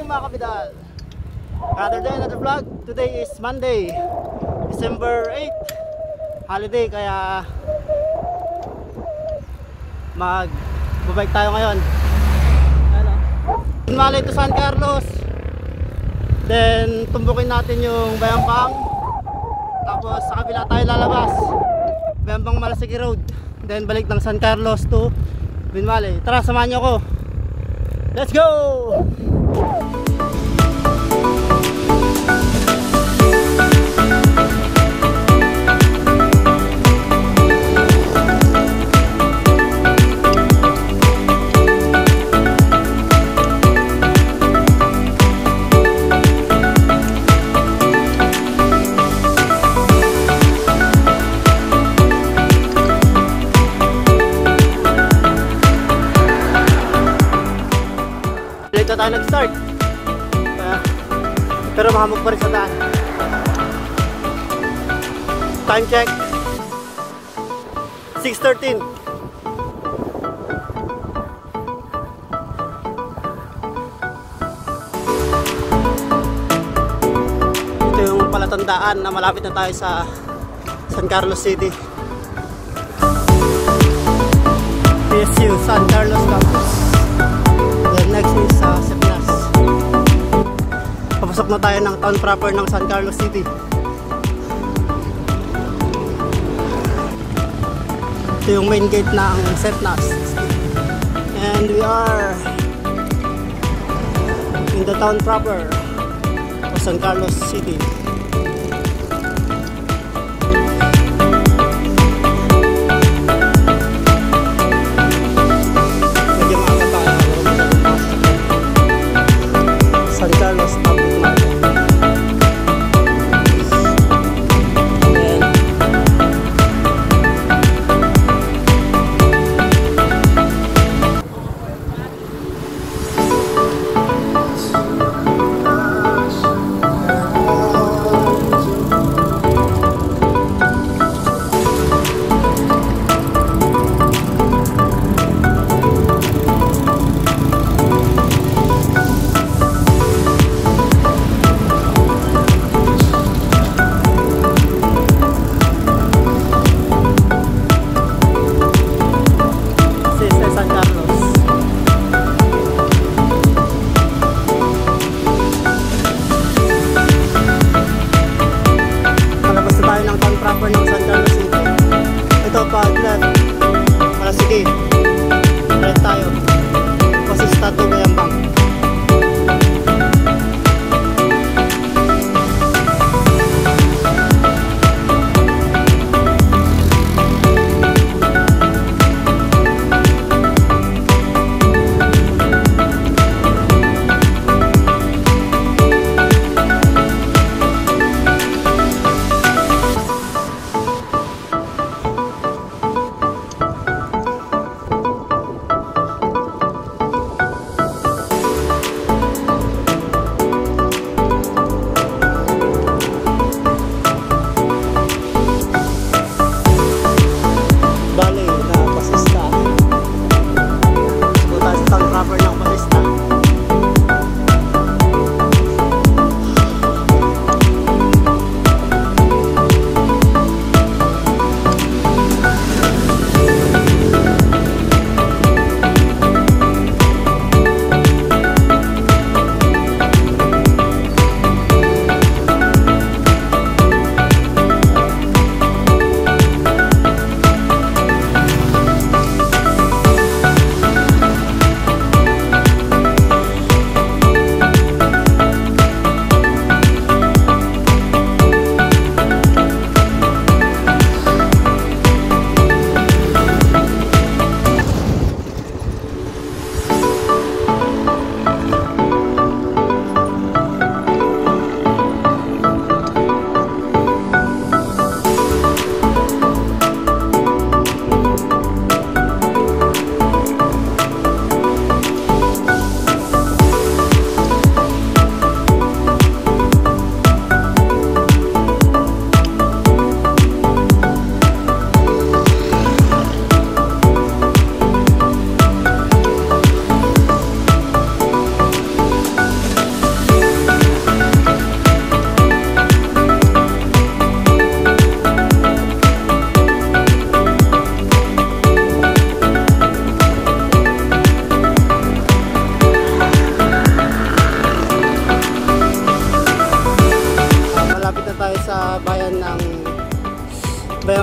mga kabidal. Another day, another vlog. Today is Monday, December 8. Holiday, kaya magbabike tayo ngayon. Ano? Malay to San Carlos. Then tumbukin natin yung Bayambang. Tapos sa kabila tayo lalabas, Bayambang Malasigi Road. Then balik ng San Carlos to Binmalay. Tara, samahan nyo ako. Let's go! Dito tayo nag-start, pero mahamog pa rin sa daan. Time check 6:13. Ito yung palatandaan na malapit na tayo sa San Carlos City. PSU San Carlos Campus. Then next is Sepinas. Papasok na tayo ng town proper ng San Carlos City. Ito yung main gate ng Sepinas. And we are in the town proper of San Carlos City. San Carlos Public Market.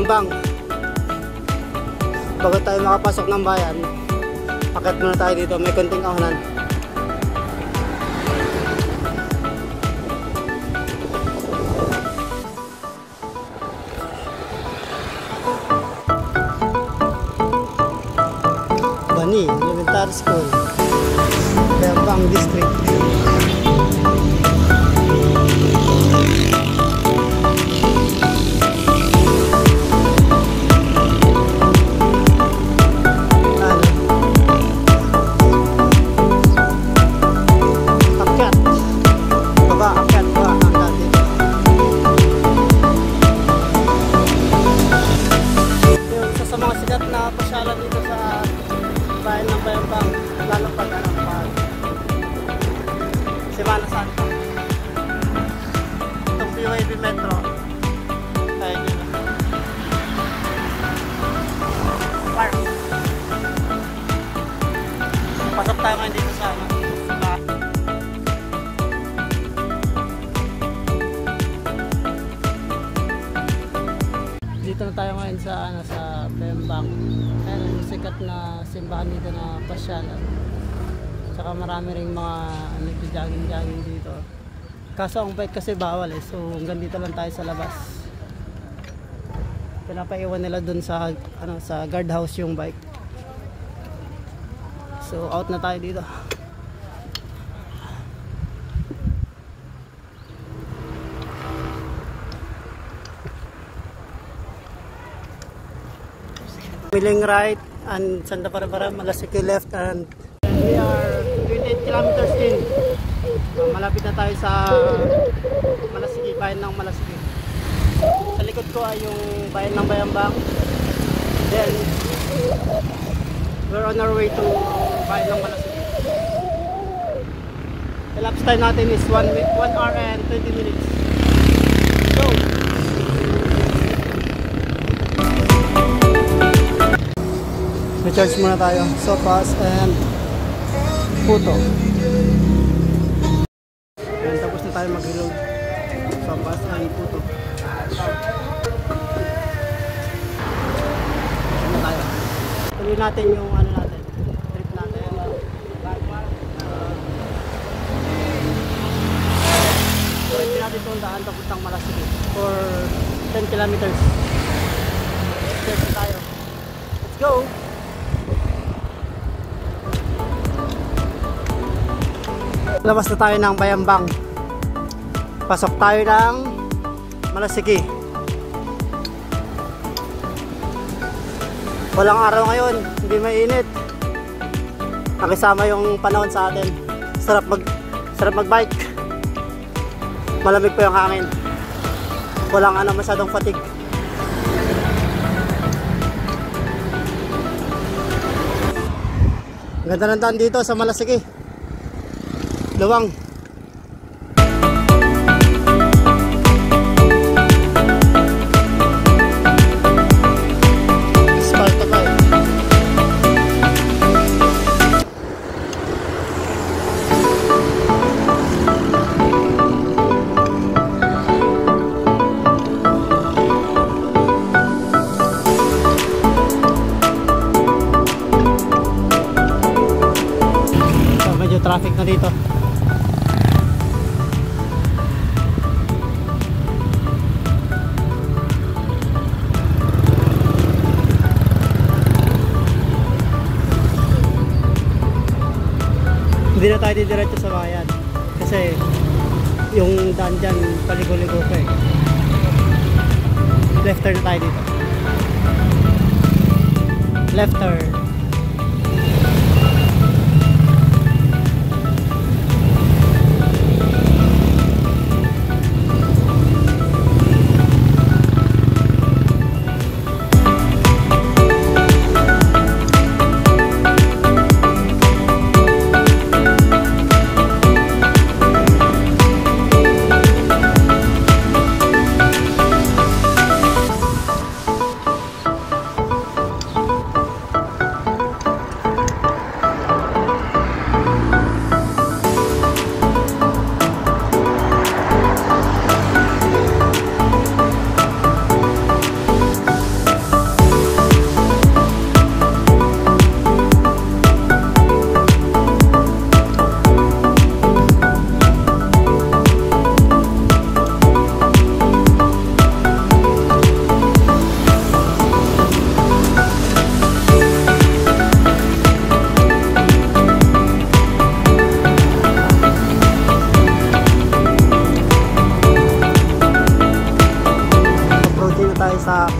Bayambang. Bago tayo makapasok ng bayan, akit muna tayo dito, may konting ahonan. Bani Elementary School, Bayambang District. Semana Santa. Itong BYB Metro. Ayun yun. Park. Pasok tayo ngayon dito sa bahay. Dito na tayo ngayon sa Bayambang. Ayan yung sikat na simbahan dito na pasyalan. Saka marami ring mga nagja-jogging dito. Kaso ang bike kasi bawal so hanggang dito lang tayo sa labas. Pinapaiwan nila dun sa sa guardhouse yung bike. So out na tayo dito. Miling right and Santa Barbara, Malasiki left, and we are 28 kilometers in. So, malapit na tayo sa Malasiki, bayan ng Malasiki. Sa likod ko ay yung bayan ng Bayambang. Then we're on our way to bayan ng Malasiki. The elapsed time natin is 1 hour and 20 minutes. So recharge muna tayo. Sopas and puto. Ayan, tapos na tayo mag-reload. Sopas and puto. Ano tayo? Tuloy natin yung natin. Trip natin. Tuloy natin itong daan papuntang Malasiki for 10 kilometers. Start tayo. Let's go! Labas na tayo ng Bayambang. Pasok tayo ng Malasiki. Walang araw ngayon, hindi mainit. Nakisama yung panahon sa atin. Sarap mag-bike. Malamig po yung hangin. Walang masyadong fatigue. Ganda ng daan dito sa Malasiki. Luwang. Sparta pa eh. So, medyo traffic na dito. Hindi na tayo didiretso sa bayan kasi yung daan dyan paligo-ligo pa eh. Left turn na tayo dito. Left turn.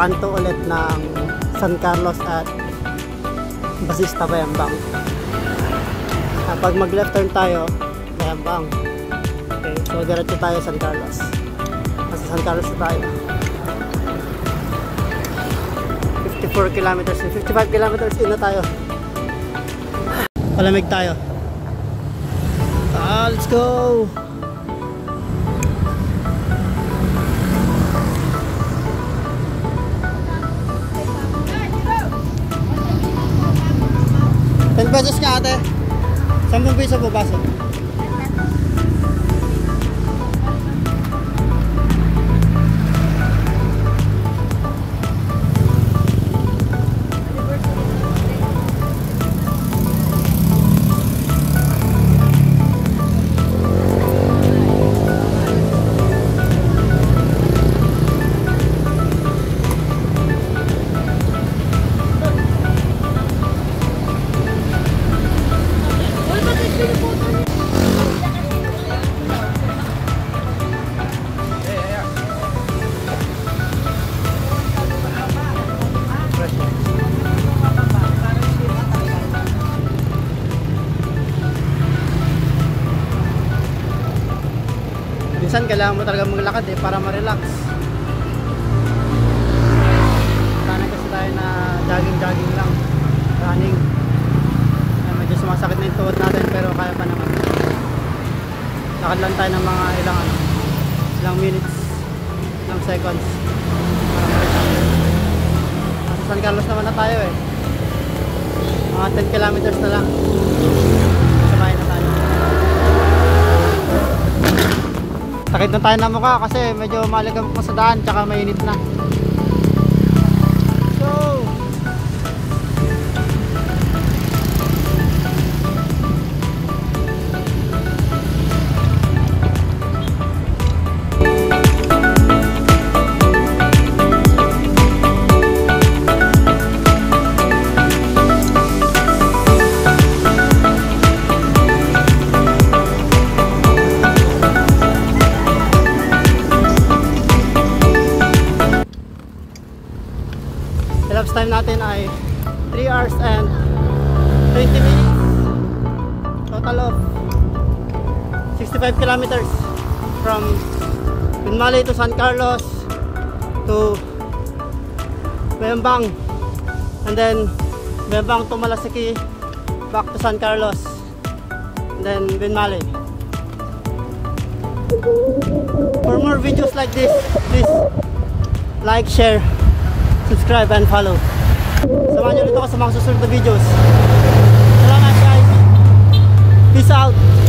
kanto ulit ng San Carlos at Basista Bayambang. Kapag mag left turn tayo, Bayambang. Okay, so diretso tayo San Carlos. Nasa San Carlos na tayo. 54 kilometers, 55 kilometers in na tayo. Palamig tayo. Let's go! Pesos nga ate. 10 piso po baso. Minsan kailangan mo talaga maglakad para ma-relax. Sana kasi tayo na jogging lang, running. Medyo sumasakit na yung tuhod natin pero kaya pa naman. Lakad lang tayo ng mga ilang minutes, ilang seconds para ma-relax. Nasa San Carlos naman na tayo mga 10 kilometers na lang. Sabay na tayo. Sakit na tayo ng mukha kasi medyo maligam pa sa daan tsaka mainit na. So elapsed time natin ay 3 hours and 20 minutes. Total of 65 kilometers from Binmaley to San Carlos to Bayambang, and then Bayambang to Malasiki, back to San Carlos, and then Binmaley. For more videos like this, please like, share, subscribe and follow. Samahan nyo dito ko sa mga susunod na videos. Salamat guys. Peace out.